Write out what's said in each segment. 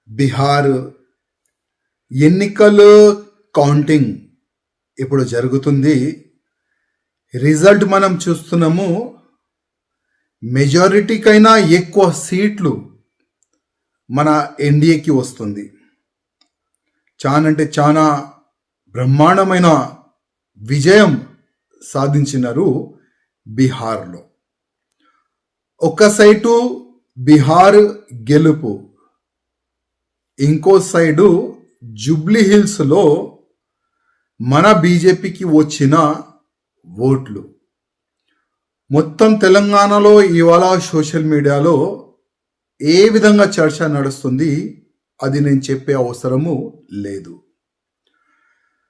బీహార్ ఎన్నికలు కౌంటింగ్ ఇప్పుడు జరుగుతుంది. రిజల్ట్ మనం చూస్తున్నాము. మెజారిటీకైనా ఎక్కువ సీట్లు మన ఎన్డీఏకి వస్తుంది. చాలా బ్రహ్మాండమైన విజయం సాధించినారు బీహార్లో. ఒక సైటు బీహార్ గెలుపు, ఇంకో సైడు జూబ్లీ హిల్స్లో మన బీజేపీకి వచ్చిన ఓట్లు. మొత్తం తెలంగాణలో ఇవాళ సోషల్ మీడియాలో ఏ విధంగా చర్చ నడుస్తుంది అది నేను చెప్పే అవసరము లేదు.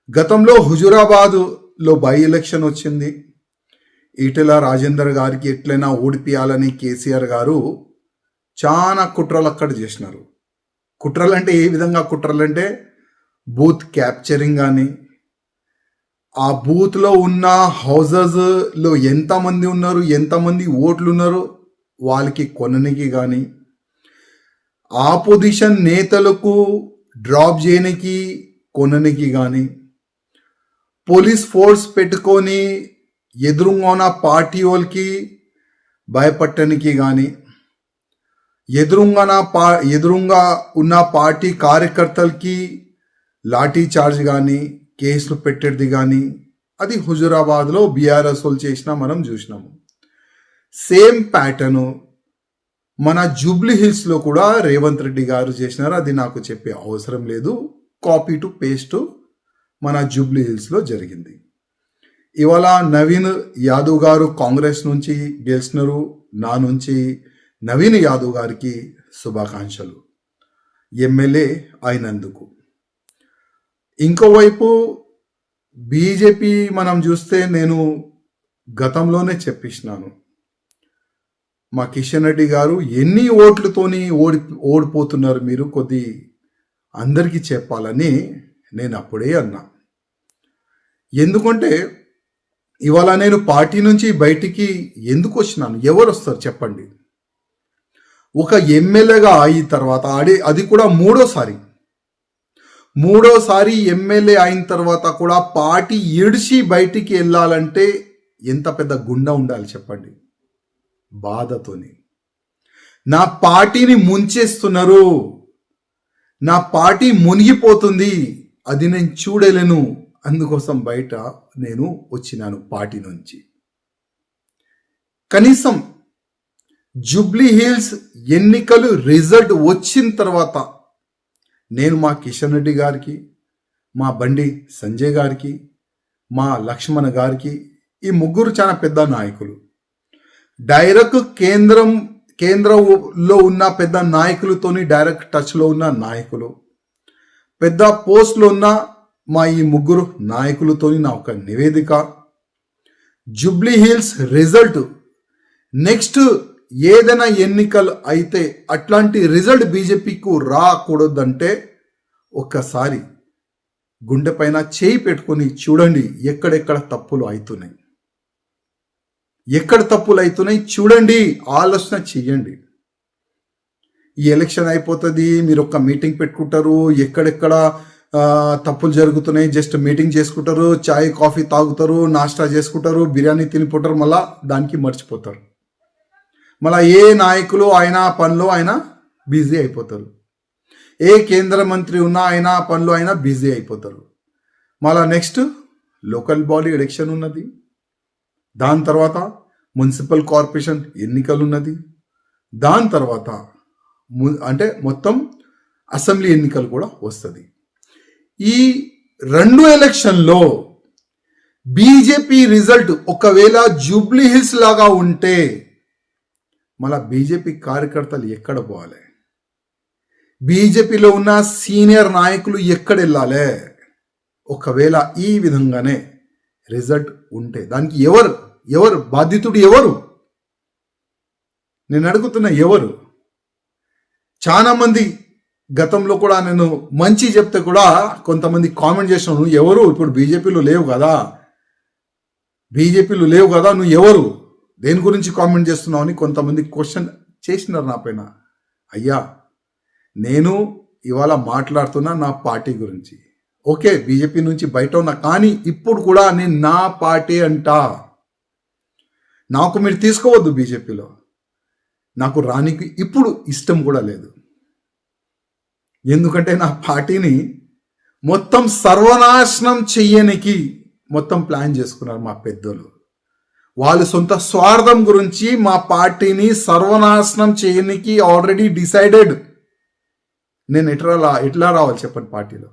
గతంలో హుజురాబాద్లో బై ఎలక్షన్ వచ్చింది. ఈటెల రాజేందర్ గారికి ఎట్లయినా ఓడిపియాలని కేసీఆర్ గారు చాలా కుట్రలు అక్కడ చేసినారు. కుట్రలు అంటే ఏ విధంగా కుట్రలు అంటే బూత్ క్యాప్చరింగ్ కానీ, ఆ బూత్లో ఉన్న హౌజెస్లో ఎంతమంది ఉన్నారు, ఎంతమంది ఓట్లు ఉన్నారు వాళ్ళకి కొననికి కానీ, ఆపోజిషన్ నేతలకు డ్రాప్ చేయడానికి కొననికి కానీ, పోలీస్ ఫోర్స్ పెట్టుకొని ఎదురుగా ఉన్న పార్టీ వాళ్ళకి భయపట్టడానికి కానీ, ఎదురుగా ఉన్న పార్టీ కార్యకర్తలకి లాఠీ చార్జ్ కానీ, కేసులు పెట్టేది కానీ, అది హుజురాబాద్లో బీఆర్ఎస్ వాళ్ళు చేసినా మనం చూసినాము. సేమ్ ప్యాటర్న్ మన జూబ్లీ హిల్స్లో కూడా రేవంత్ రెడ్డి గారు చేసినారు. అది నాకు చెప్పే అవసరం లేదు. కాపీ టు పేస్ట్ మన జూబ్లీ హిల్స్లో జరిగింది. ఇవాళ నవీన్ యాదవ్ గారు కాంగ్రెస్ నుంచి గెలిచినారు. నా నుంచి నవీన్ యాదవ్ గారికి శుభాకాంక్షలు, ఎమ్మెల్యే అయినందుకు. ఇంకోవైపు బీజేపీ మనం చూస్తే నేను గతంలోనే చెప్పిస్తున్నాను, మా కిషన్ రెడ్డి గారు ఎన్ని ఓట్లతోని ఓడిపోతున్నారు మీరు కొద్ది అందరికీ చెప్పాలని నేను అప్పుడే అన్నా. ఎందుకంటే ఇవాళ నేను పార్టీ నుంచి బయటికి ఎందుకు వచ్చినాను, ఎవరు వస్తారు చెప్పండి. ఒక ఎమ్మెల్యేగా అయిన తర్వాత అది కూడా మూడోసారి ఎమ్మెల్యే అయిన తర్వాత కూడా పార్టీ ఇడిచి బయటికి వెళ్ళాలంటే ఎంత పెద్ద గుండె ఉండాలి చెప్పండి. బాధతోని నా పార్టీని ముంచేస్తున్నారు, నా పార్టీ మునిగిపోతుంది, అది నేను చూడలేను, అందుకోసం బయట నేను వచ్చినాను పార్టీ నుంచి. కనీసం జూబ్లీ హిల్స్ ఎన్నికలు రిజల్ట్ వచ్చిన తర్వాత నేను మా కిషన్ రెడ్డి గారికి, మా బండి సంజయ్ గారికి, మా లక్ష్మణ్ గారికి, ఈ ముగ్గురు చాలా పెద్ద నాయకులు, డైరెక్ట్ కేంద్రంలో ఉన్న పెద్ద నాయకులతోని డైరెక్ట్ టచ్లో ఉన్న నాయకులు, పెద్ద పోస్ట్లో ఉన్న మా ఈ ముగ్గురు నాయకులతోని నా ఒక నివేదిక. జూబ్లీ హిల్స్ రిజల్ట్ నెక్స్ట్ ఏదైనా ఎన్నికలు అయితే అట్లాంటి రిజల్ట్ బీజేపీకు రాకూడదంటే ఒక్కసారి గుండె పైన చేయి పెట్టుకొని చూడండి ఎక్కడెక్కడ తప్పులు అవుతున్నాయి, ఎక్కడ తప్పులు అవుతున్నాయి చూడండి, ఆలోచన చెయ్యండి. ఈ ఎలక్షన్ అయిపోతుంది, మీరు ఒక మీటింగ్ పెట్టుకుంటారు, ఎక్కడెక్కడ తప్పులు జరుగుతున్నాయి జస్ట్ మీటింగ్ చేసుకుంటారు, చాయ్ కాఫీ తాగుతారు, నాష్టా చేసుకుంటారు, బిర్యానీ తినిపోతారు, మళ్ళా దానికి మర్చిపోతారు. మళ్ళీ ఏ నాయకులు ఆయన పనిలో ఆయన బిజీ అయిపోతారు, ఏ కేంద్ర మంత్రి ఉన్నా ఆయన పనిలో ఆయన బిజీ అయిపోతారు. మళ్ళీ నెక్స్ట్ లోకల్ బాడీ ఎలక్షన్ ఉన్నది, దాని తర్వాత మున్సిపల్ కార్పొరేషన్ ఎన్నికలు ఉన్నది, దాని తర్వాత అంటే మొత్తం అసెంబ్లీ ఎన్నికలు కూడా వస్తుంది. ఈ 2 ఎలక్షన్లో బీజేపీ రిజల్ట్ ఒకవేళ జూబ్లీ హిల్స్ లాగా ఉంటే మళ్ళా బీజేపీ కార్యకర్తలు ఎక్కడ పోవాలి, బీజేపీలో ఉన్న సీనియర్ నాయకులు ఎక్కడ వెళ్ళాలి? ఒకవేళ ఈ విధంగానే రిజల్ట్ ఉంటే దానికి ఎవరు బాధితుడు? ఎవరు? నేను అడుగుతున్నా ఎవరు? చాలా మంది గతంలో కూడా నేను మంచి చెప్తే కూడా కొంతమంది కామెంట్ చేసినాను, నువ్వు ఎవరు, ఇప్పుడు బీజేపీలో లేవు కదా నువ్వు ఎవరు, దేని గురించి కామెంట్ చేస్తున్నావు అని కొంతమంది క్వశ్చన్ చేసినారు నా పైన. అయ్యా, నేను ఇవాళ మాట్లాడుతున్నా నా పార్టీ గురించి. ఓకే, బీజేపీ నుంచి బయట ఉన్నా, కానీ ఇప్పుడు కూడా నేను నా పార్టీ అంటా. నాకు మీరు తీసుకోవద్దు బీజేపీలో, నాకు రానికి ఇప్పుడు ఇష్టం కూడా లేదు. ఎందుకంటే నా పార్టీని మొత్తం సర్వనాశనం చెయ్యనికి మొత్తం ప్లాన్ చేసుకున్నారు మా పెద్దలు. వాళ్ళు సొంత స్వార్థం గురించి మా పార్టీని సర్వనాశనం చేయనికి ఆల్రెడీ డిసైడెడ్. నేను ఎట్లా రావాలి చెప్పండి పార్టీలో?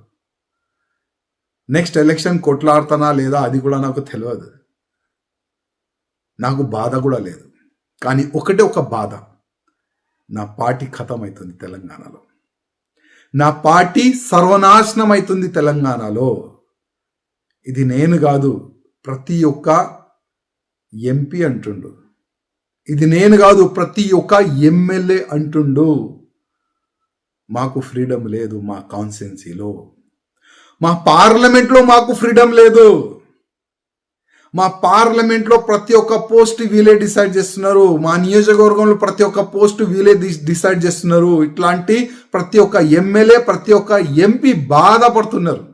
నెక్స్ట్ ఎలక్షన్ కొట్లాడుతానా లేదా అది కూడా నాకు తెలియదు, నాకు బాధ కూడా లేదు. కానీ ఒకటే ఒక బాధ, నా పార్టీ ఖతం అవుతుంది తెలంగాణలో, నా పార్టీ సర్వనాశనం అవుతుంది తెలంగాణలో. ఇది నేను కాదు, ప్రతి ఒక్క ఎంపీ అంటుండు. ఇది నేను కాదు, ప్రతి ఒక్క ఎమ్మెల్యే అంటుండు. మాకు ఫ్రీడమ్ లేదు మా కాన్స్టిట్యున్సీలో, మా పార్లమెంట్లో మాకు ఫ్రీడమ్ లేదు. మా పార్లమెంట్లో ప్రతి ఒక్క పోస్ట్ వీలే డిసైడ్ చేస్తున్నారు, మా నియోజకవర్గంలో ప్రతి ఒక్క పోస్ట్ వీలే డిసైడ్ చేస్తున్నారు. ఇట్లాంటి ప్రతి ఒక్క ఎమ్మెల్యే, ప్రతి ఒక్క ఎంపీ బాధపడుతున్నారు.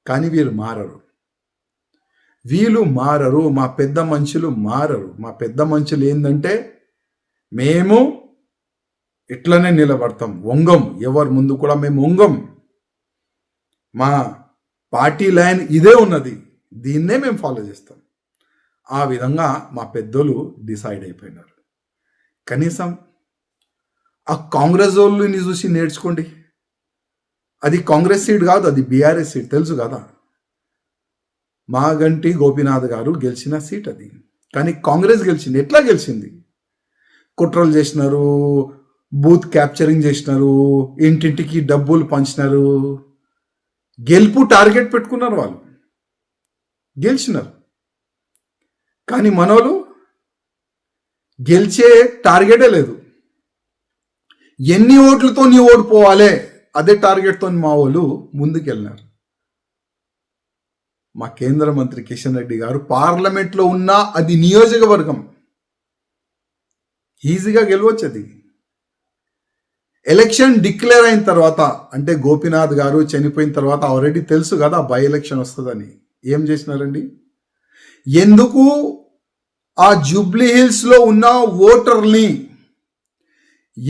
కానీ వీళ్ళు మారరు, మా పెద్ద మనుషులు మారరు. మా పెద్ద మనుషులు ఏంటంటే, మేము ఇట్లనే నిలబడతాం, వంగం, ఎవరి ముందు కూడా మేము వంగం. మా పార్టీ లైన్ ఇదే ఉన్నది, దీన్నే మేము ఫాలో చేస్తాం. ఆ విధంగా మా పెద్దలు డిసైడ్ అయిపోయినారు. కనీసం ఆ కాంగ్రెస్ వాళ్ళని చూసి నేర్చుకోండి. అది కాంగ్రెస్ సీట్ కాదు, అది బీఆర్ఎస్ సీట్, తెలుసు కదా. మాగంటి గోపీనాథ్ గారు గెలిచిన సీట్ అది, కానీ కాంగ్రెస్ గెలిచింది. ఎట్లా గెలిచింది? కుట్రలు చేసినారు, బూత్ క్యాప్చరింగ్ చేసినారు, ఇంటింటికి డబ్బులు పంచినారు, గెలుపు టార్గెట్ పెట్టుకున్నారు, వాళ్ళు గెలిచినారు. కానీ మనోళ్ళు గెలిచే టార్గెటే లేదు. ఎన్ని ఓట్లతో నీ ఓడిపోవాలి అదే టార్గెట్తో మా వాళ్ళు ముందుకెళ్ళినారు. మా కేంద్ర మంత్రి కిషన్ రెడ్డి గారు పార్లమెంట్లో ఉన్న అది నియోజకవర్గం ఈజీగా గెలవచ్చు. అది ఎలక్షన్ డిక్లేర్ అయిన తర్వాత, అంటే గోపీనాథ్ గారు చనిపోయిన తర్వాత ఆల్రెడీ తెలుసు కదా బై ఎలక్షన్ వస్తుందని. ఏం చేసినారండి? ఎందుకు ఆ జూబ్లీ హిల్స్లో ఉన్న ఓటర్ని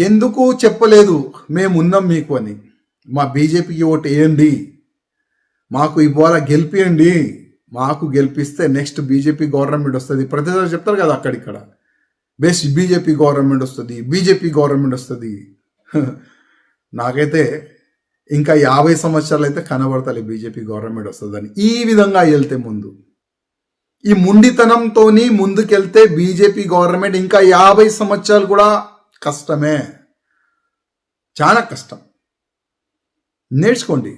ఎందుకు చెప్పలేదు మేము ఉన్నాం మీకు అని? మా బీజేపీకి ఓటు వేయండి, మాకు ఇవాళ గెలిపియండి, మాకు గెలిపిస్తే నెక్స్ట్ బీజేపీ గవర్నమెంట్ వస్తుంది. ప్రతిసారి చెప్తారు కదా అక్కడిక్కడ, బెస్ట్ బీజేపీ గవర్నమెంట్ వస్తుంది, బీజేపీ గవర్నమెంట్ వస్తుంది. నాకైతే ఇంకా 50 సంవత్సరాలు అయితే కనబడతాయి బీజేపీ గవర్నమెంట్ వస్తుందని. ఈ విధంగా వెళ్తే ముందు, ఈ ముండితనంతో ముందుకెళ్తే బీజేపీ గవర్నమెంట్ ఇంకా 50 సంవత్సరాలు కూడా కష్టమే, చాలా కష్టం. నేర్చుకోండి,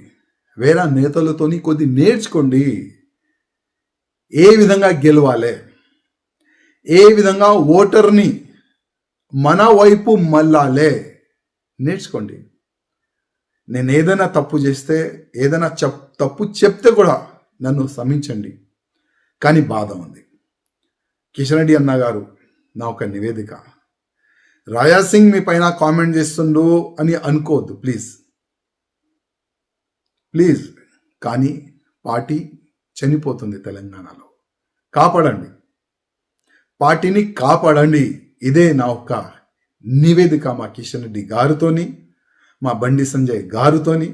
వేరే నేతలతోని కొద్ది నేర్చుకోండి. ఏ విధంగా గెలవాలి, ఏ విధంగా ఓటర్ని మన వైపు మళ్ళాలే నేర్చుకోండి. నేను ఏదైనా తప్పు చేస్తే, ఏదైనా తప్పు చెప్తే కూడా నన్ను క్షమించండి. కానీ బాధ ఉంది. కిషన్ రెడ్డి అన్న గారు, నా ఒక నివేదిక, రాజాసింగ్ మీ పైన కామెంట్ చేస్తుండు అని అనుకోవద్దు ప్లీజ్ ప్లీజ్. కానీ పార్టీ చనిపోతుంది తెలంగాణలో, కాపాడండి, పార్టీని కాపాడండి. ఇదే నా ఒక్క నివేదిక మా కిషన్ రెడ్డి గారితోని, మా బండి సంజయ్ గారితోని,